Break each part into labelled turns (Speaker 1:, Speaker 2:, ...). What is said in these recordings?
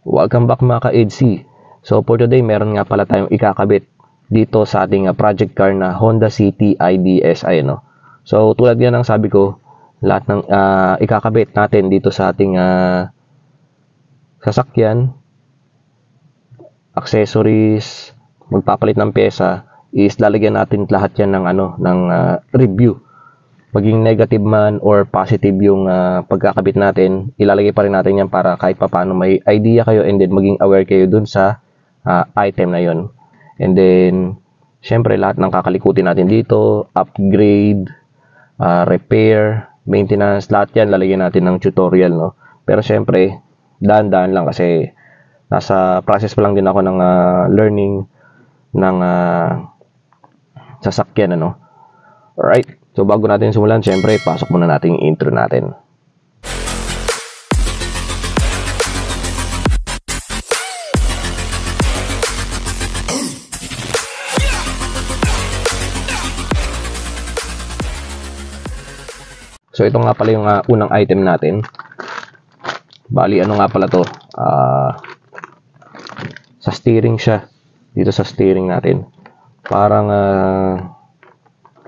Speaker 1: Welcome back mga ka-EDC. So for today, meron nga pala tayong ikakabit dito sa ating project car na Honda City IDSI, no? So tulad yan ng sabi ko, lahat ng ikakabit natin dito sa ating sasakyan, accessories, magpapalit ng pyesa, is lalagyan natin lahat yan ng review. Maging negative man or positive yung pagkakabit natin, ilalagay pa rin natin yan para kahit papaano may idea kayo and then maging aware kayo dun sa item na yon. And then, syempre lahat ng kakalikutin natin dito, upgrade, repair, maintenance, lahat yan lalagyan natin ng tutorial, no? Pero syempre, dahan-dahan lang kasi nasa process pa lang din ako ng learning ng sasakyan, ano? Alright. So, bago natin simulan, syempre, pasok muna natin yung intro natin. So, ito nga pala yung unang item natin. Bali, ano nga pala to? Sa steering siya. Dito sa steering natin. Parang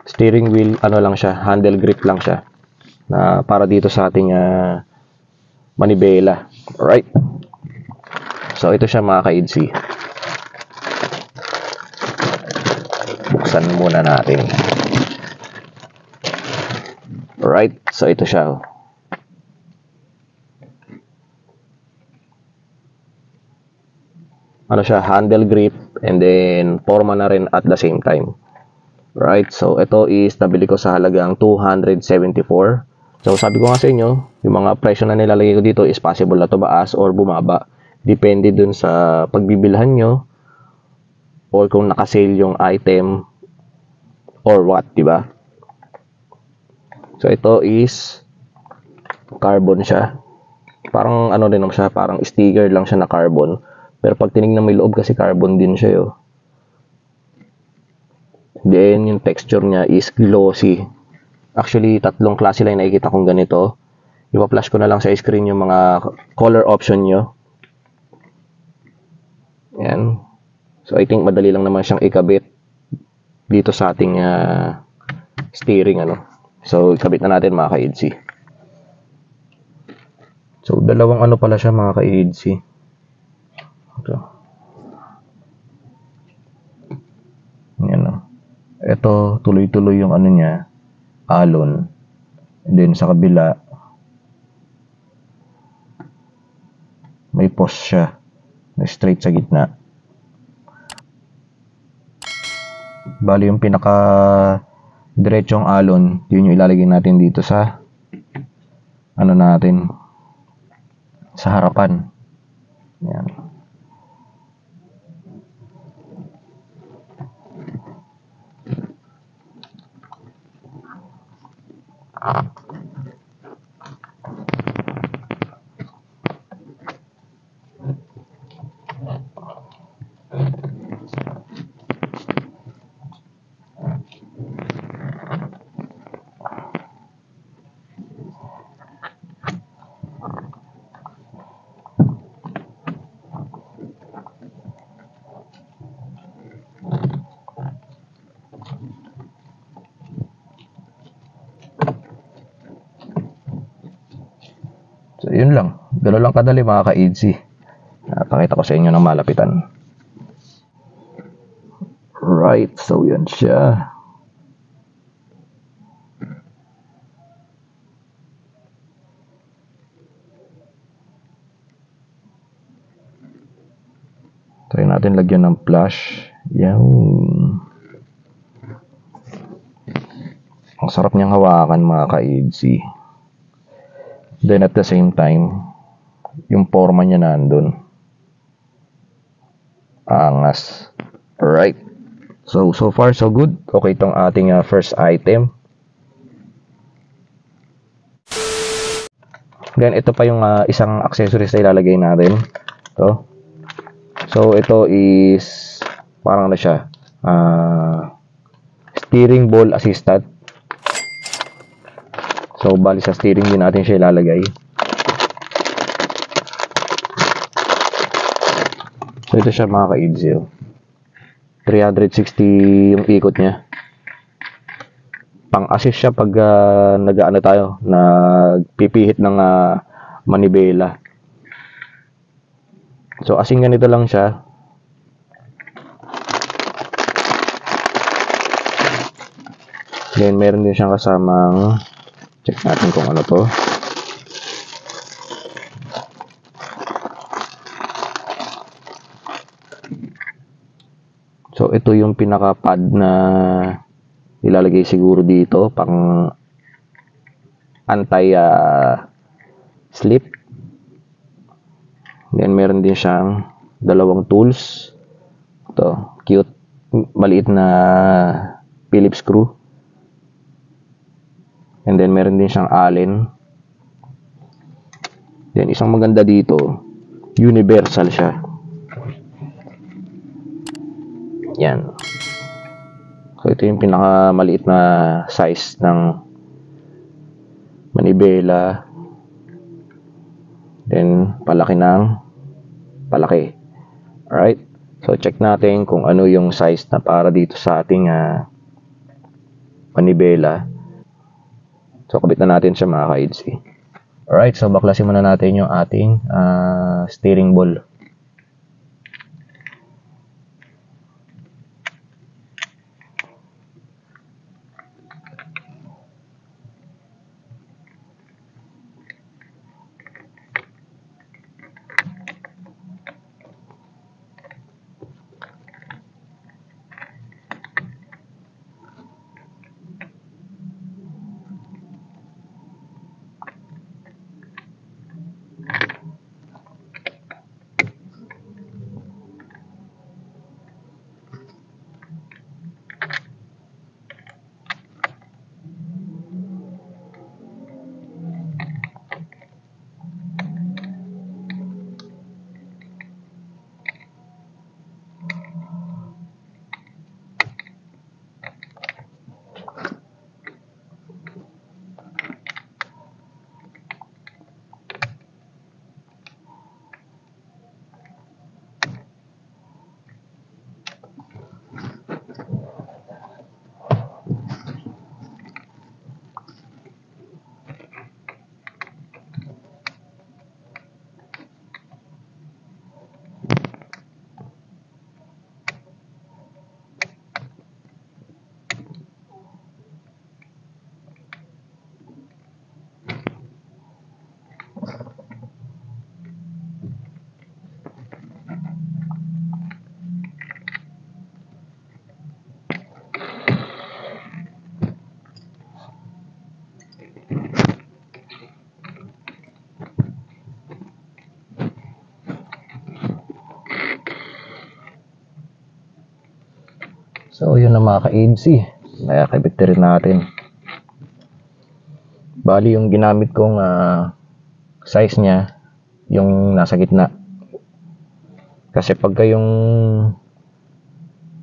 Speaker 1: steering wheel, lang siya, handle grip lang siya. Na para dito sa ating manibela. Alright. So, ito siya mga ka-EDC. Buksan muna natin. Alright. So, ito siya. Ano siya, handle grip and then forma na rin at the same time. Right, so ito is nabili ko sa halagang 274. So sabi ko nga sa inyo, yung mga presyo na nilalagay ko dito is possible na tumaas or bumaba. Depende dun sa pagbibilhan nyo or kung nakasale yung item or what, diba? So ito is carbon siya. Parang din naman siya, parang sticker lang siya na carbon. Pero pag tinignan mo yung loob kasi carbon din siya, yo. Then, yung texture niya is glossy. Actually, tatlong klase lang nakikita kong ganito. Ipa-flash ko na lang sa screen yung mga color option nyo. Yan. So, I think madali lang naman siyang ikabit dito sa ating steering, ano. So, ikabit na natin mga ka-EDC. So, dalawang pala siya mga ka-EDC. Ito. Yan, no. Ito, tuloy-tuloy yung niya, alon. And then, sa kabila, may post siya na straight sa gitna. Bali, yung pinaka-diretsong alon, yun yung ilalagay natin dito sa natin, sa harapan. Yan. So, yun lang. Gano'n lang kadali mga ka-EDC. Pakita ko sa inyo ng malapitan. Right. So, yan siya. Try natin lagyan ng flash. Yan. Ang sarap niyang hawakan mga ka-EDC. Then at the same time, yung forma niya nandun. Angas. Alright. So far so good. Okay itong ating first item. Then ito pa yung isang accessories na ilalagay natin. Ito. So ito is parang siya. Steering ball assistant. So, bali sa steering din natin siya ilalagay. So ito siya mga ka-EDC. 360 yung ikot niya. Pang-assist siya pag nag-ano tayo, nagpipihit ng manibela. So asing ganito lang siya. Then meron din siyang kasamang, check natin kung ano to. So ito yung pinaka-pad na ilalagay siguro dito pang anti slip. Then meron din siyang dalawang tools. Ito, cute, maliit na Phillips screw. And then meron din siyang Allen. Then isang maganda dito, universal siya. Yan. So ito yung pinakamaliit na size ng manibela. Then palaki ng palaki. Alright. So check natin kung ano yung size na para dito sa ating manibela. So kabit na natin siya mga ka-EDC. Alright, so baklasin muna natin yung ating steering ball. So yun na mga ka-EDC, nakakabit rin natin. Bali yung ginamit kong size niya, yung nasa gitna. Kasi pagka yung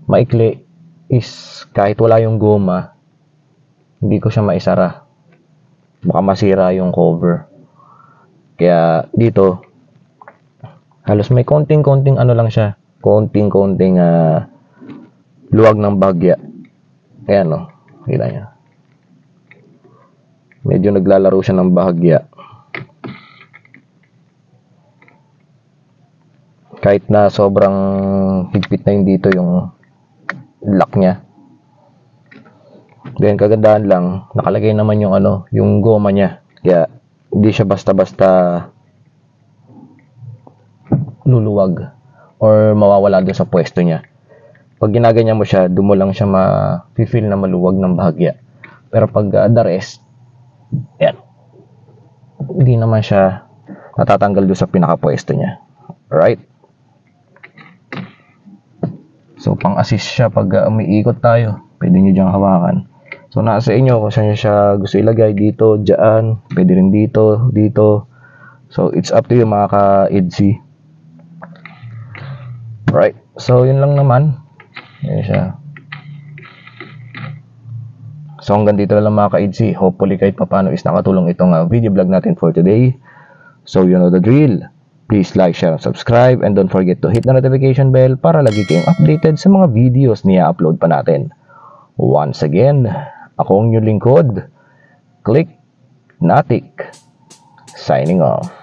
Speaker 1: maikli is kahit wala yung goma, hindi ko siya maisara. Baka masira yung cover. Kaya dito, halos may konting-konting ano lang siya. Konting-konting luwag ng bahagya. Ayan o, kita nyo. Medyo naglalaro siya ng bahagya. Kahit na sobrang higpit na yung dito yung lock niya. Then kagandahan lang, nakalagay naman yung ano, yung goma niya. Kaya hindi siya basta-basta luluwag or mawawala doon sa pwesto niya. Pag ginaganyan mo siya, doon mo lang siya ma-feel na maluwag ng bahagya. Pero pag the rest, yan, hindi naman siya natatanggal doon sa pinakapwesto niya. Alright? So, pang-assist siya pag umiikot tayo. Pwede nyo diyang hawakan. So, nasa inyo kung saan siya gusto ilagay. Dito, dyan. Pwede rin dito, dito. So, it's up to you mga ka-EDC. Alright. So, yun lang naman. Yan siya. So hanggang dito na lang mga ka-EDC. Hopefully kahit papano is nakatulong itong video vlog natin for today. So you know the drill. Please like, share, and subscribe, and don't forget to hit the notification bell para lagi kayong updated sa mga videos na i-upload pa natin. Once again, ako ang inyong lingkod, Click Natik, signing off.